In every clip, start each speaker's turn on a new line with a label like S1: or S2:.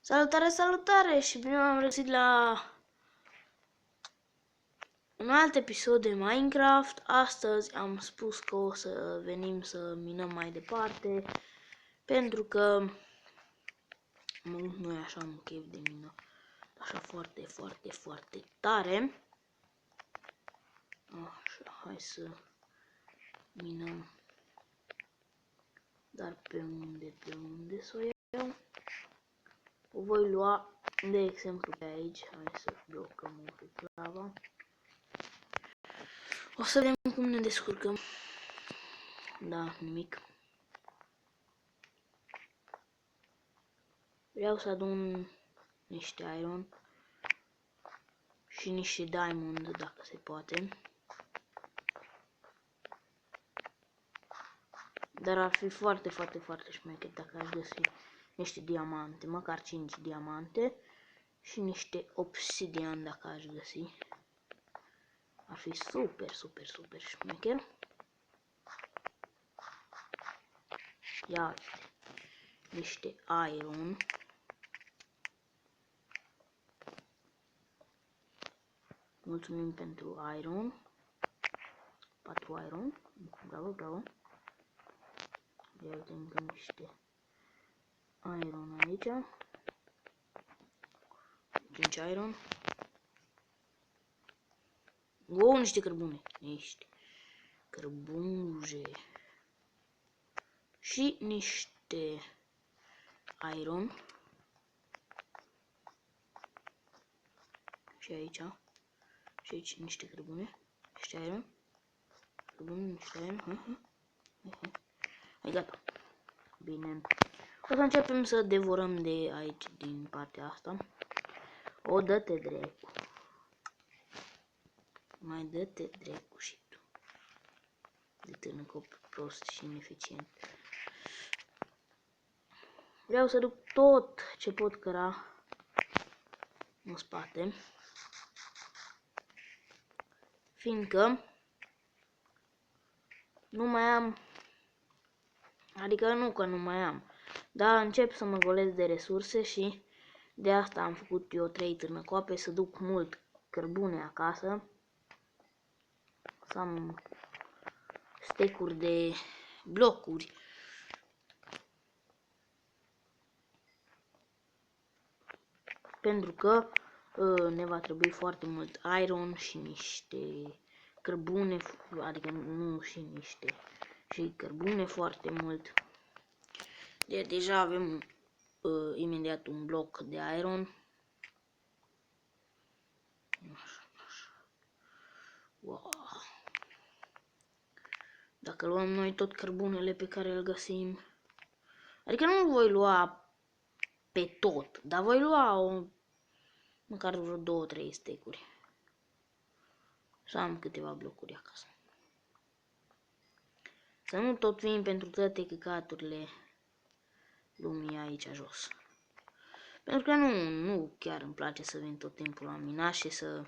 S1: Salutare, salutare și bine m-am regăsit la un alt episod de Minecraft. Astăzi am spus că o să venim să minăm mai departe, pentru că nu e așa un chef de mină, așa foarte tare. Așa, hai să minăm, dar pe unde să o iau? O voi lua, de exemplu, pe aici. Hai să blocăm un pic lava. O să vedem cum ne descurcăm. Da, nimic. Vreau să adun niște iron și niște diamond, dacă se poate. Dar ar fi foarte șmecher dacă aș găsi niște diamante, măcar 5 diamante și niște obsidian dacă aș găsi. Ar fi super șmecher. Ia uite, niște iron. Mulțumim pentru iron. 4 iron. Bravo. Ia uite încă niște iron aici. 5 iron. Wow, niște cărbune. Niște cărbunje. Și niște iron. Și aici. Și aici niște cărbune. Niște iron. Cărbune, niște iron. Hai, gata. Bine. O să începem să devorăm de aici, din partea asta. O, dă-te dracu. Mai dă-te dracu și tu. De târnăcop prost și ineficient. Vreau să duc tot ce pot căra în spate. Fiindcă nu mai am, adică nu că nu mai am, dar încep să mă golesc de resurse și de asta am făcut eu 3 târnăcoape, să duc mult cărbune acasă, să am stecuri de blocuri. Pentru că ne va trebui foarte mult iron și niște cărbune, adică nu și niște, și cărbune foarte mult. Deja avem imediat un bloc de iron. Așa. Wow. Dacă luăm noi tot cărbunele pe care îl găsim, adică nu voi lua pe tot, dar voi lua măcar vreo 2-3 stecuri. Să am câteva blocuri acasă. Să nu tot vin pentru toate căcaturile lumii aici jos. Pentru că nu chiar îmi place să vin tot timpul la minat și să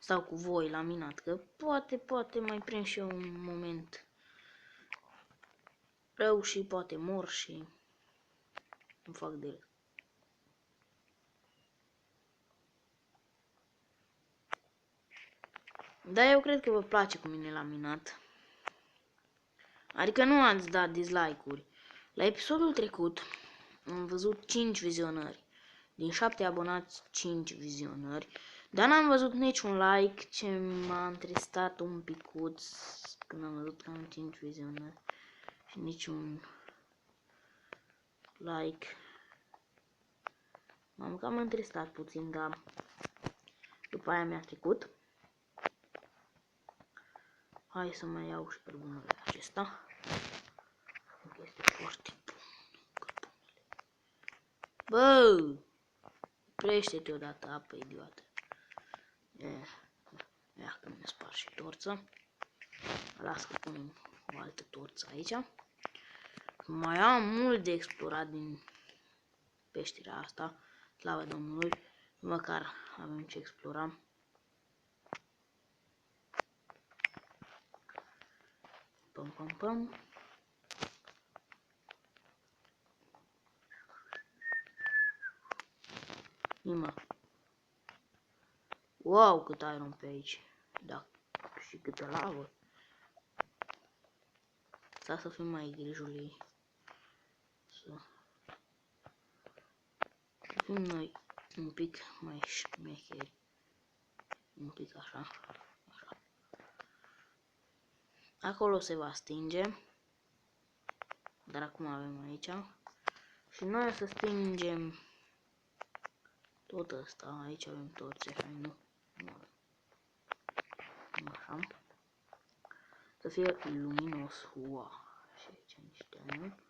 S1: stau cu voi la minat, că poate mai prind și eu un moment rău și poate mor și îmi fac de râs. Dar eu cred că vă place cu mine la minat. Adică nu ați dat dislike-uri. La episodul trecut am văzut 5 vizionări. Din 7 abonați 5 vizionări. Dar n-am văzut niciun like, ce m-a întristat un picuț când am văzut că am 5 vizionări. Și niciun like. M-am cam întristat puțin, dar după aia mi-a trecut. Hai să mai iau și cărbunele acesta. Este foarte bun. Bă! Oprește-te odată, apă idiotă. Ia că mi-a spart și torța. Las că punem o altă torță aici. Mai am mult de explorat din peștera asta. Slavă Domnului. Măcar avem ce explora. Pam. Ima. Wow, cât iron pe aici. Da. Și câtă lavă. Să fim mai grijuli. Să fim noi un pic mai șmecheri. Un pic așa. Așa. Acolo se va stinge. Dar acum avem aici. Și noi o să stingem tot ăsta. Aici avem toți. Nu. Așa. Să fie luminos. Wow. Și aici niște iron.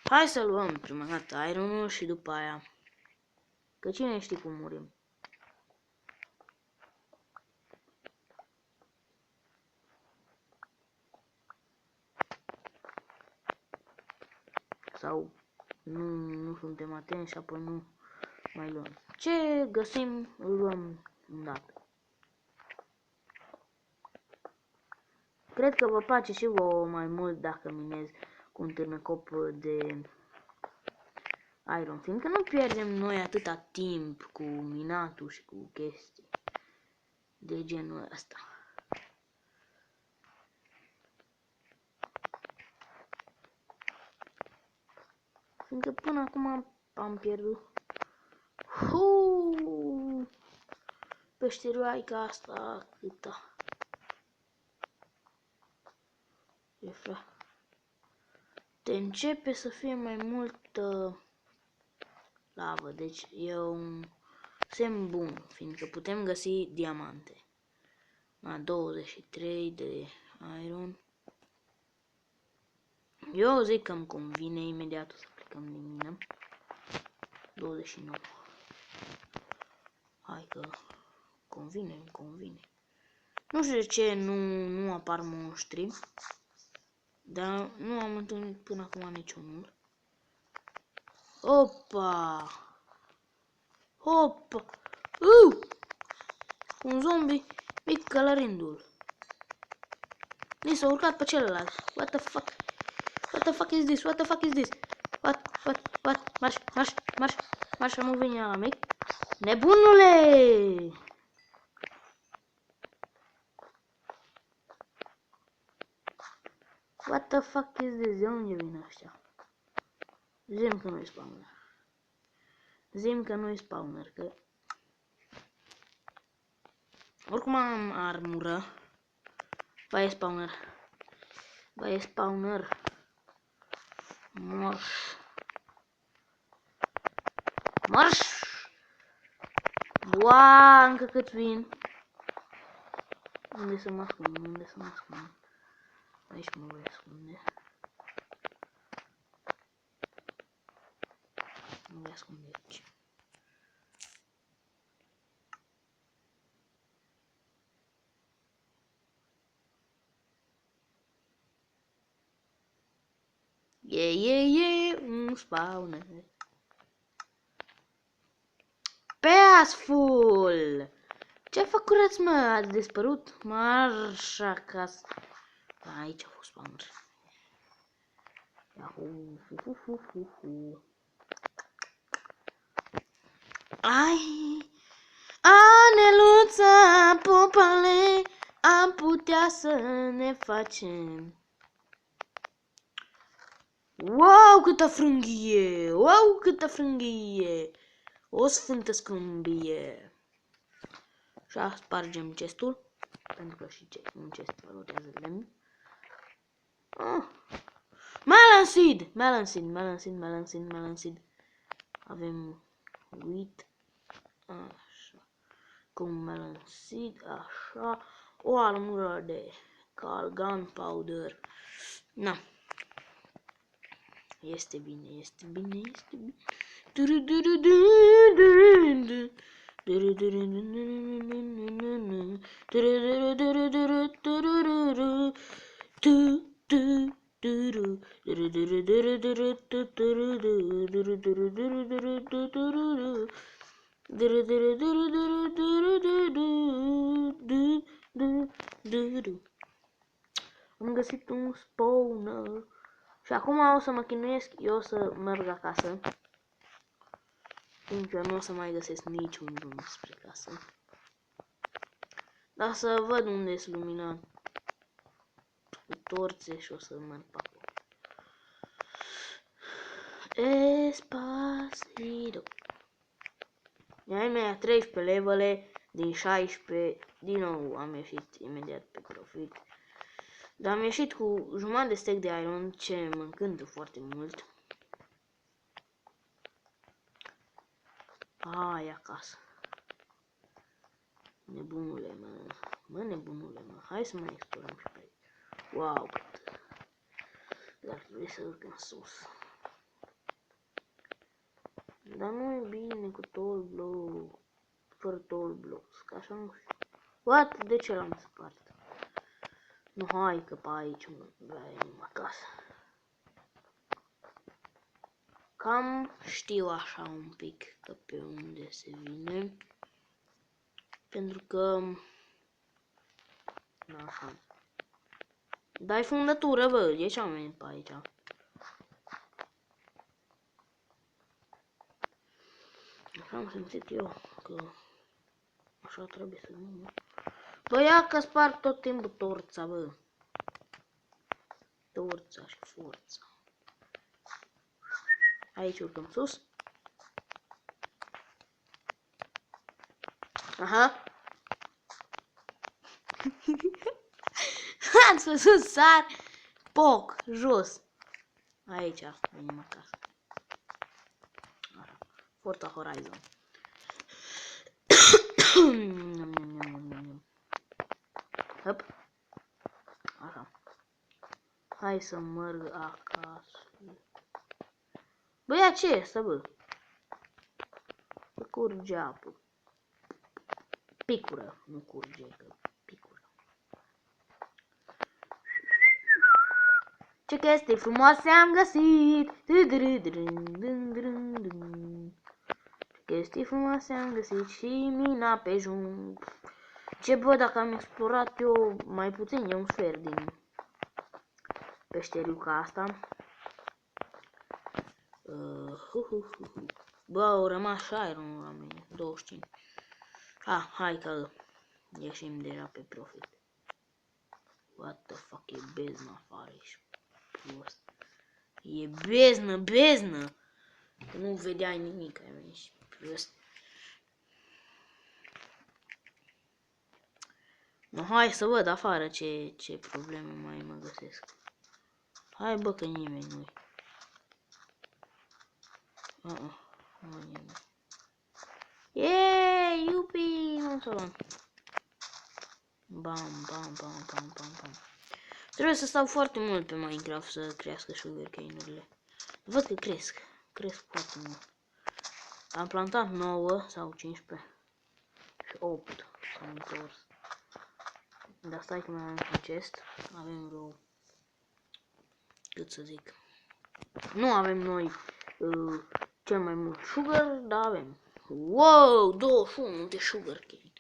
S1: Hai să luăm prima dată ironul și după aia. Că cine știe cum murim. Sau nu suntem atenți și apoi nu mai luăm. Ce găsim, îl luăm îndată. Cred că vă place și vouă mai mult dacă minez cu un târnăcop de iron, fiindcă nu pierdem noi atâta timp cu minatul și cu chestii de genul ăsta. Fiindcă până acum am pierdut. Peșteroaica asta câta. Te începe să fie mai multă lavă, deci e un semn bun, fiindcă putem găsi diamante. La 23 de iron. Eu zic că îmi convine, imediat o să plecăm din mină. 29. Hai că îmi convine. Nu știu de ce nu apar monștri. Dar nu am întâlnit până acum niciunul. Opa! Opa! Un zombie mic călărindu-l. Ni s-a urcat pe celălalt. What the fuck? What the fuck is this? What the fuck is this? What? Marș, am venit la mic. Nebunule! What the fuck is this? De unde vin ăștia? Zim că nu-i spawner. Zim că nu-i spawner, că... Oricum am armură. Ba e spawner. Ba e spawner. Marș. Marș! Boa, încă cât vin. Unde să mă ascund? Unde să mă ascund? Aici mă voi ascunde. Mă voi ascunde aici. Un spawner. Peaceful! Ce-a făcut, mă? Ați dispărut? Marș acasă. Aici a fost spawner. Ai! Aneluța, popale, am putea să ne facem. Wow, câtă frânghie! Wow, câtă frânghie! O sfântă scâmbie! Și spargem chestul, pentru că și un chest valorează lemn. Melon seed. Avem wheat, așa, cu melon seed, așa, o armură de gunpowder. Na. Este bine. Am găsit un spawner. Și acum o să mă chinuiesc, eu o să merg acasă. Încă nu o să mai găsesc niciun drum spre casă. Dar să văd unde sunt luminat cu torțe și o să merg pe acolo. Despacito. Ai mea 13 levele din 16. Din nou am ieșit imediat pe profit. Dar am ieșit cu jumătate de stack de iron, ce mă încântă foarte mult. Hai acasă. Nebunule, mă. Mă, nebunule, mă. Hai să mai explorăm și pe aici. Wow, cât. Dar trebuie să urc în sus. Dar nu e bine cu tall block. Fără tall blocks, că așa nu știu. What? De ce l-am spart? Nu, hai că pe aici venim acasă. Cam știu așa un pic că pe unde se vine. Pentru că... Așa. Dai fundătură, bă, de ce am venit pe aici? Așa am simțit eu, că așa trebuie să nu. Bă, ia că sparg tot timpul torța, bă. Torța și forța. Aici urcăm sus. Aha. Ați văzut, sar, poc, jos. Aici, venim acasă. Așa. Forza Horizon. Hop. Așa. Hai să merg acasă. Bă, ia ce este, bă? Să curge apă. Picură, nu curge, că picură. Ce chestii frumoase am găsit! Ce chestii frumoase am găsit și mina pe jung. Ce bă, dacă am explorat eu mai puțin, e un sfert din peșteriuca asta. Bă, au rămas și iron la mine, 25. Hai că ieșim deja pe profit. What the fuck, e beznă afară, ești prost. E beznă! Că nu vedeai nimic, ești prost. No, hai să văd afară ce probleme mai mă găsesc. Hai bă, că nimeni nu-i. Nu nimeni. Yeee, iupi, un salon. Bam. Trebuie să stau foarte mult pe Minecraft să crească sugarcane-urile. Văd că cresc foarte mult. Am plantat 9 sau 15 și 8 s-au întors. Dar stai că mai avem un chest. Avem vreo... cât să zic. Nu avem noi cel mai mult sugar, dar avem. Wow, 21 de sugarcane.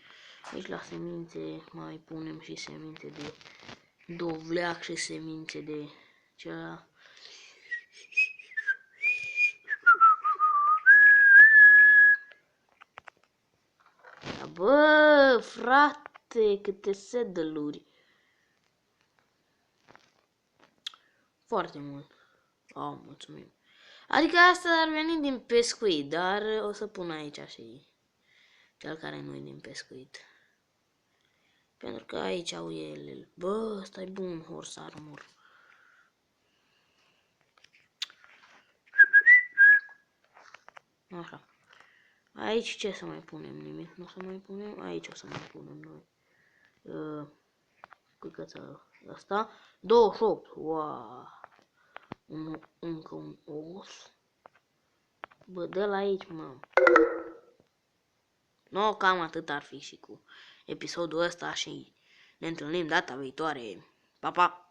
S1: Aici la semințe mai punem și semințe de dovleac și semințe de cea. Bă, frate, câte saddle-uri. Foarte mult. Mulțumim. Adică asta ar veni din pescuit, dar o să pun aici și cel care nu e din pescuit. Pentru că aici au ele. Bă, ăsta e bun, horse armor. Așa. Aici ce să mai punem? Nimic nu o să mai punem. Aici o să mai punem noi. Cucăța asta. 28. Wow. Încă un os. Bă, dă la aici, mă. No, cam atât ar fi și cu episodul ăsta și ne întâlnim data viitoare. Pa, pa!